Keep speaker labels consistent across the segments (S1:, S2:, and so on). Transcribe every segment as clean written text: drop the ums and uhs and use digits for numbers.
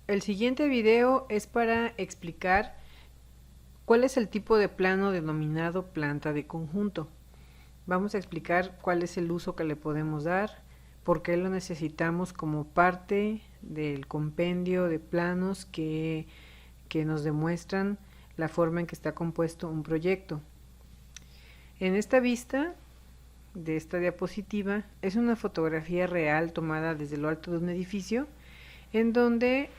S1: El siguiente video es para explicar cuál es el tipo de plano denominado planta de conjunto. Vamos a explicar cuál es el uso que le podemos dar, por qué lo necesitamos como parte del compendio de planos que nos demuestran la forma en que está compuesto un proyecto. En esta vista de esta diapositiva es una fotografía real tomada desde lo alto de un edificio, en donde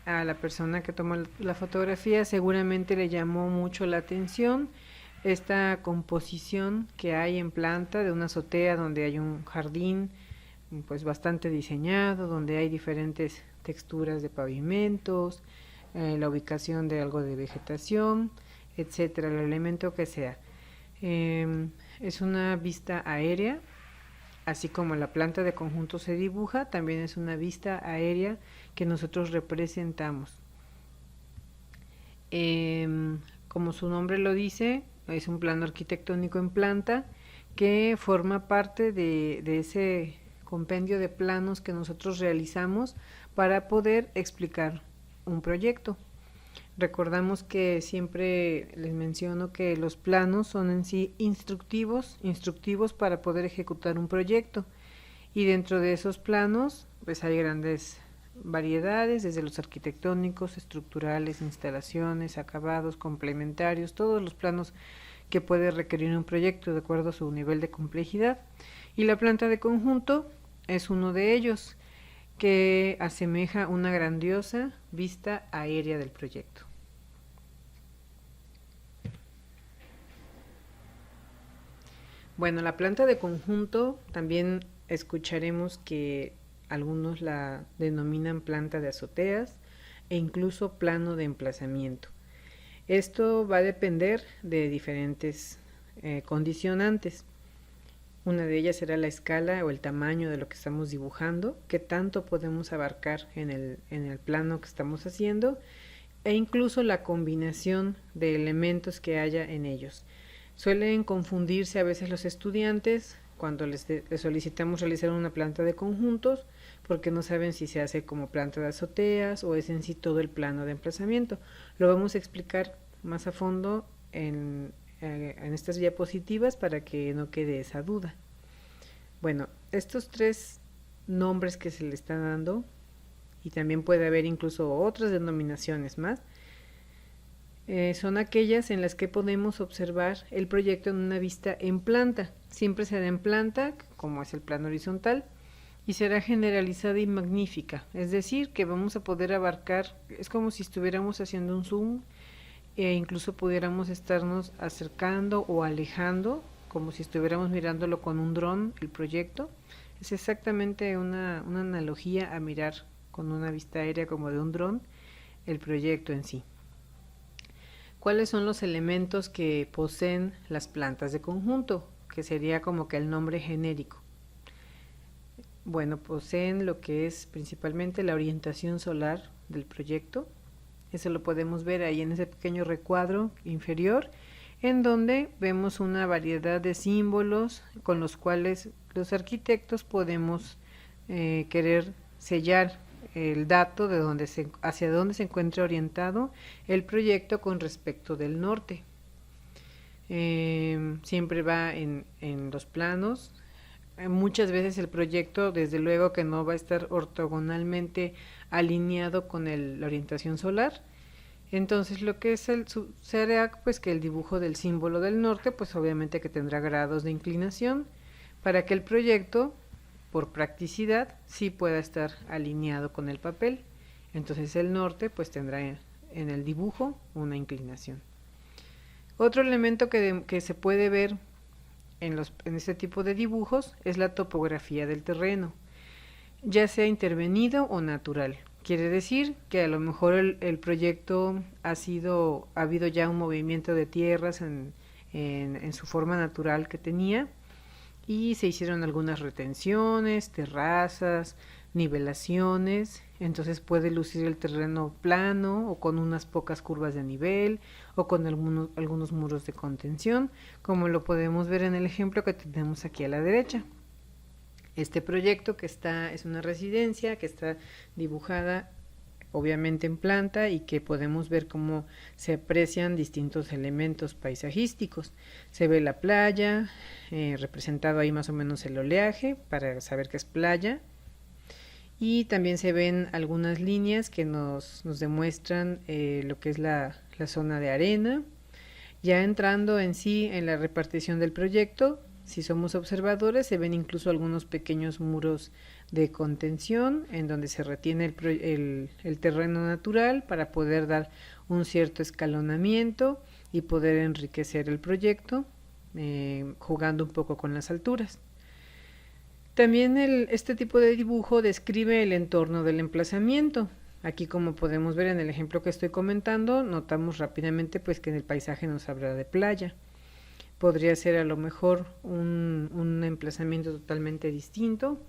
S1: a la persona que tomó la fotografía seguramente le llamó mucho la atención esta composición que hay en planta de una azotea donde hay un jardín pues bastante diseñado, donde hay diferentes texturas de pavimentos, la ubicación de algo de vegetación, etcétera, el elemento que sea. Es una vista aérea, así como la planta de conjunto se dibuja, también es una vista aérea que nosotros representamos. Como su nombre lo dice, es un plano arquitectónico en planta que forma parte de ese compendio de planos que nosotros realizamos para poder explicar un proyecto. Recordamos que siempre les menciono que los planos son en sí instructivos para poder ejecutar un proyecto, y dentro de esos planos pues hay grandes variedades, desde los arquitectónicos, estructurales, instalaciones, acabados, complementarios, todos los planos que puede requerir un proyecto de acuerdo a su nivel de complejidad. Y la planta de conjunto es uno de ellos, que asemeja una grandiosa vista aérea del proyecto. Bueno, la planta de conjunto también escucharemos que algunos la denominan planta de azoteas e incluso plano de emplazamiento. Esto va a depender de diferentes condicionantes. Una de ellas será la escala o el tamaño de lo que estamos dibujando, qué tanto podemos abarcar en el plano que estamos haciendo, e incluso la combinación de elementos que haya en ellos. Suelen confundirse a veces los estudiantes cuando les solicitamos realizar una planta de conjuntos, porque no saben si se hace como planta de azoteas o es en sí todo el plano de emplazamiento. Lo vamos a explicar más a fondo en estas diapositivas para que no quede esa duda. Bueno, estos tres nombres que se le están dando, y también puede haber incluso otras denominaciones más, son aquellas en las que podemos observar el proyecto en una vista en planta. Siempre será en planta, como es el plano horizontal, y será generalizada y magnífica, es decir, que vamos a poder abarcar, es como si estuviéramos haciendo un zoom, e incluso pudiéramos estarnos acercando o alejando, como si estuviéramos mirándolo con un dron, el proyecto. Es exactamente una analogía a mirar con una vista aérea como de un dron el proyecto en sí. ¿Cuáles son los elementos que poseen las plantas de conjunto? Que sería como que el nombre genérico. Bueno, poseen lo que es principalmente la orientación solar del proyecto. Eso lo podemos ver ahí en ese pequeño recuadro inferior, en donde vemos una variedad de símbolos con los cuales los arquitectos podemos querer sellar el dato de hacia dónde se encuentra orientado el proyecto con respecto del norte. Siempre va en los planos. Muchas veces el proyecto, desde luego que no va a estar ortogonalmente alineado con la orientación solar. Entonces lo que se hará pues que el dibujo del símbolo del norte pues obviamente que tendrá grados de inclinación para que el proyecto por practicidad sí pueda estar alineado con el papel. Entonces el norte pues tendrá en el dibujo una inclinación. Otro elemento que se puede ver en este tipo de dibujos es la topografía del terreno, ya sea intervenido o natural. Quiere decir que a lo mejor el proyecto ha habido ya un movimiento de tierras en su forma natural que tenía, y se hicieron algunas retenciones, terrazas, nivelaciones. Entonces puede lucir el terreno plano o con unas pocas curvas de nivel o con algunos muros de contención, como lo podemos ver en el ejemplo que tenemos aquí a la derecha. Este proyecto es una residencia que está dibujada obviamente en planta y que podemos ver cómo se aprecian distintos elementos paisajísticos. Se ve la playa, representado ahí más o menos el oleaje para saber que es playa, y también se ven algunas líneas que nos demuestran lo que es la zona de arena. Ya entrando en sí en la repartición del proyecto, si somos observadores, se ven incluso algunos pequeños muros de contención en donde se retiene el terreno natural para poder dar un cierto escalonamiento y poder enriquecer el proyecto, jugando un poco con las alturas. También este tipo de dibujo describe el entorno del emplazamiento. Aquí, como podemos ver en el ejemplo que estoy comentando, notamos rápidamente pues que en el paisaje nos habla de playa. Podría ser a lo mejor un emplazamiento totalmente distinto,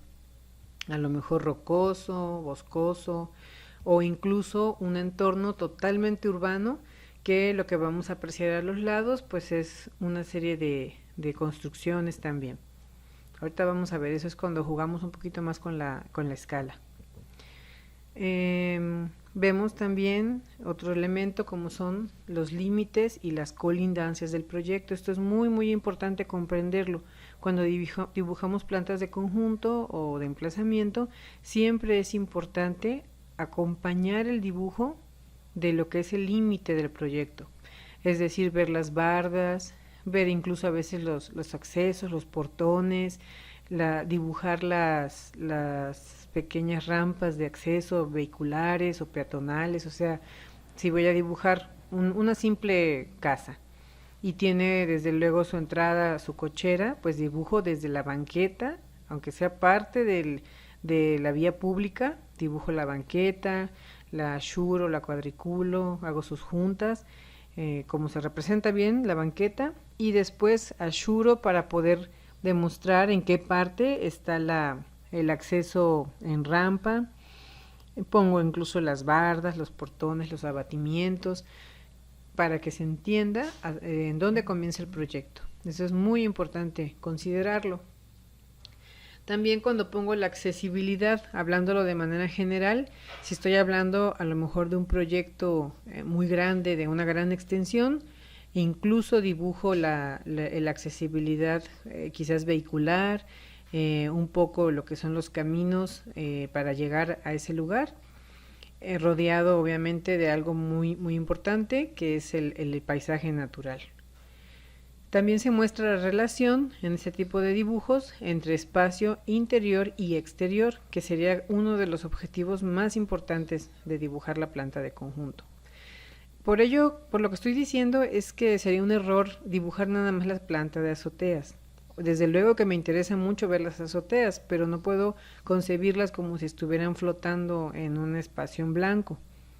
S1: a lo mejor rocoso, boscoso, o incluso un entorno totalmente urbano, que lo que vamos a apreciar a los lados pues es una serie de construcciones también. Ahorita vamos a ver, eso es cuando jugamos un poquito más con la escala. Vemos también otro elemento como son los límites y las colindancias del proyecto. Esto es muy importante comprenderlo. Cuando dibujamos plantas de conjunto o de emplazamiento, siempre es importante acompañar el dibujo de lo que es el límite del proyecto. Es decir, ver las bardas, ver incluso a veces los accesos, los portones, dibujar las pequeñas rampas de acceso vehiculares o peatonales. O sea, si voy a dibujar una simple casa y tiene desde luego su entrada, su cochera, pues dibujo desde la banqueta, aunque sea parte de la vía pública, dibujo la banqueta, la ashuro, la cuadriculo, hago sus juntas, como se representa bien la banqueta, y después ashuro para poder demostrar en qué parte está el acceso en rampa. Pongo incluso las bardas, los portones, los abatimientos, para que se entienda en dónde comienza el proyecto. Eso es muy importante considerarlo. También cuando pongo la accesibilidad, hablándolo de manera general, si estoy hablando a lo mejor de un proyecto muy grande, de una gran extensión, incluso dibujo la accesibilidad quizás vehicular, un poco lo que son los caminos para llegar a ese lugar, rodeado obviamente de algo muy importante, que es el paisaje natural. También se muestra la relación en este tipo de dibujos entre espacio interior y exterior, que sería uno de los objetivos más importantes de dibujar la planta de conjunto. Por ello, por lo que estoy diciendo, es que sería un error dibujar nada más la planta de azoteas. Desde luego que me interesa mucho ver las azoteas, pero no puedo concebirlas como si estuvieran flotando en un espacio en blanco.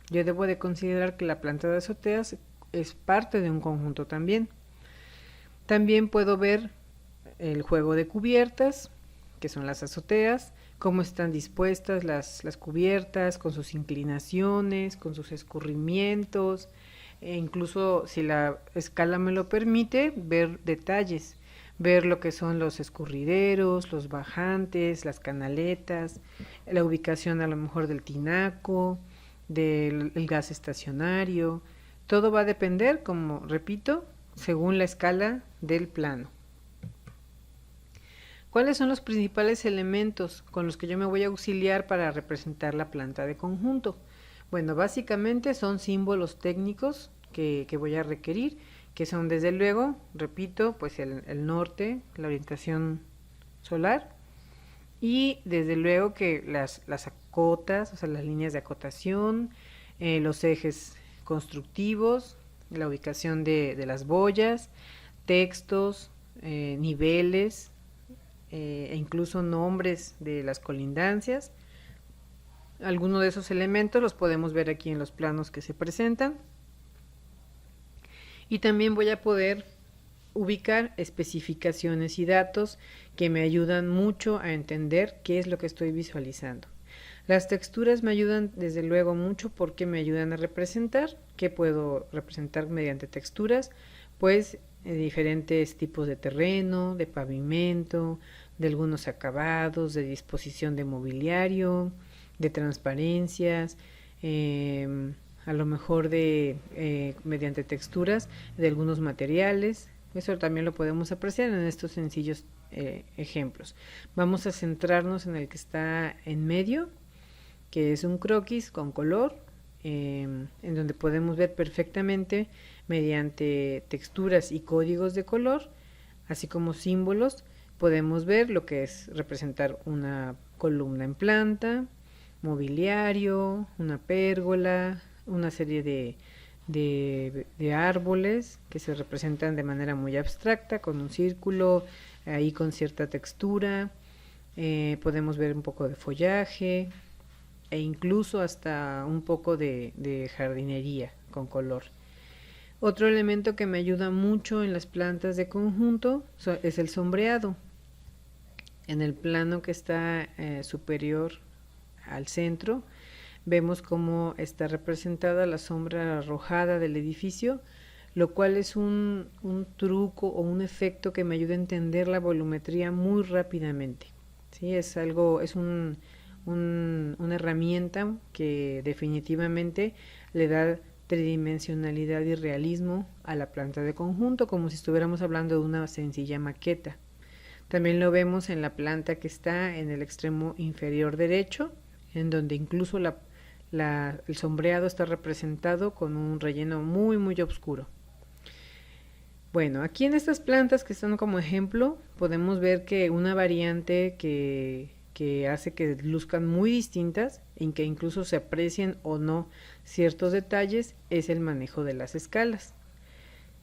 S1: Yo debo de considerar que la planta de azoteas es parte de un conjunto también. También puedo ver el juego de cubiertas, que son las azoteas, cómo están dispuestas las cubiertas, con sus inclinaciones, con sus escurrimientos, e incluso, si la escala me lo permite, ver detalles, ver lo que son los escurrideros, los bajantes, las canaletas, la ubicación a lo mejor del tinaco, del gas estacionario. Todo va a depender, como repito, según la escala del plano. ¿Cuáles son los principales elementos con los que yo me voy a auxiliar para representar la planta de conjunto? Bueno, básicamente son símbolos técnicos que voy a requerir, que son desde luego, repito, pues el norte, la orientación solar, y desde luego que las acotas, o sea, las líneas de acotación, los ejes constructivos, la ubicación de las boyas, textos, niveles, e incluso nombres de las colindancias. Algunos de esos elementos los podemos ver aquí en los planos que se presentan. Y también voy a poder ubicar especificaciones y datos que me ayudan mucho a entender qué es lo que estoy visualizando. Las texturas me ayudan desde luego mucho porque me ayudan a representar. ¿Qué puedo representar mediante texturas? Pues diferentes tipos de terreno, de pavimento, de algunos acabados, de disposición de mobiliario, de transparencias, a lo mejor mediante texturas de algunos materiales. Eso también lo podemos apreciar en estos sencillos ejemplos. Vamos a centrarnos en el que está en medio, que es un croquis con color, en donde podemos ver perfectamente mediante texturas y códigos de color, así como símbolos, podemos ver lo que es representar una columna en planta, mobiliario, una pérgola, una serie de árboles que se representan de manera muy abstracta, con un círculo, ahí con cierta textura. Podemos ver un poco de follaje e incluso hasta un poco de jardinería con color. Otro elemento que me ayuda mucho en las plantas de conjunto es el sombreado. En el plano que está superior al centro, vemos cómo está representada la sombra arrojada del edificio, lo cual es un truco o un efecto que me ayuda a entender la volumetría muy rápidamente. ¿Sí? Es una herramienta que definitivamente le da tridimensionalidad y realismo a la planta de conjunto, como si estuviéramos hablando de una sencilla maqueta. También lo vemos en la planta que está en el extremo inferior derecho, en donde incluso el sombreado está representado con un relleno muy muy oscuro. Bueno, aquí en estas plantas que están como ejemplo, podemos ver que una variante que hace que luzcan muy distintas, en que incluso se aprecien o no ciertos detalles, es el manejo de las escalas.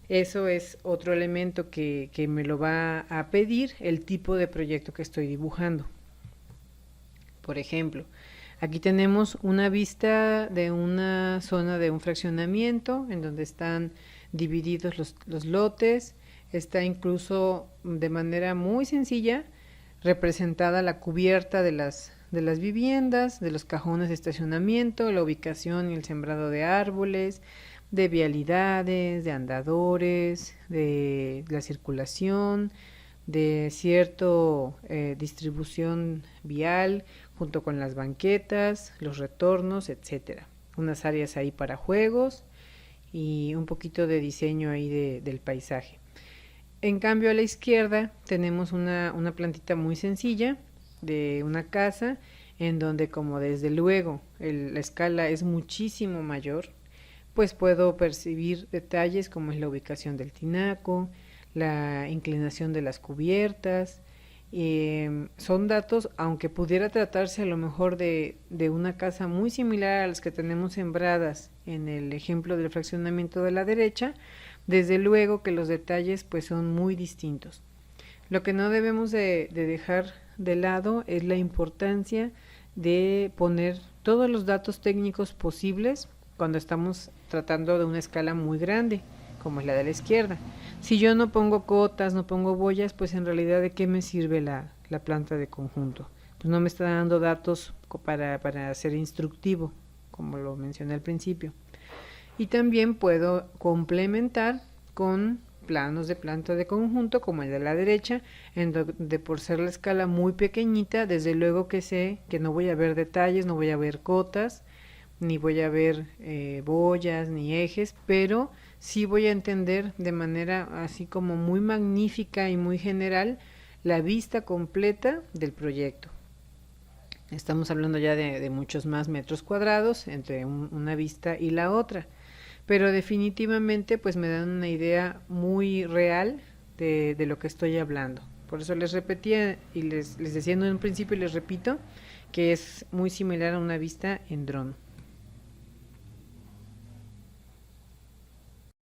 S1: Eso es otro elemento que me lo va a pedir el tipo de proyecto que estoy dibujando. Por ejemplo, aquí tenemos una vista de una zona de un fraccionamiento en donde están divididos los lotes. Está incluso de manera muy sencilla representada la cubierta de las viviendas, de los cajones de estacionamiento, la ubicación y el sembrado de árboles, de vialidades, de andadores, de la circulación, de cierta distribución vial, junto con las banquetas, los retornos, etcétera. Unas áreas ahí para juegos y un poquito de diseño ahí del paisaje. En cambio, a la izquierda tenemos una plantita muy sencilla de una casa, en donde, como desde luego la escala es muchísimo mayor, pues puedo percibir detalles como es la ubicación del tinaco, la inclinación de las cubiertas. Son datos, aunque pudiera tratarse a lo mejor de una casa muy similar a las que tenemos sembradas en el ejemplo del fraccionamiento de la derecha, desde luego que los detalles pues son muy distintos. Lo que no debemos de dejar de lado es la importancia de poner todos los datos técnicos posibles cuando estamos tratando de una escala muy grande, como es la de la izquierda. Si yo no pongo cotas, no pongo boyas, pues en realidad ¿de qué me sirve la planta de conjunto? Pues no me está dando datos para ser instructivo, como lo mencioné al principio. Y también puedo complementar con planos de planta de conjunto, como el de la derecha, en donde por ser la escala muy pequeñita, desde luego que sé que no voy a ver detalles, no voy a ver cotas, ni voy a ver boyas, ni ejes, pero sí voy a entender de manera así como muy magnífica y muy general la vista completa del proyecto. Estamos hablando ya de muchos más metros cuadrados entre una vista y la otra, pero definitivamente pues me dan una idea muy real de lo que estoy hablando. Por eso les repetía y les decía en un principio y les repito que es muy similar a una vista en dron.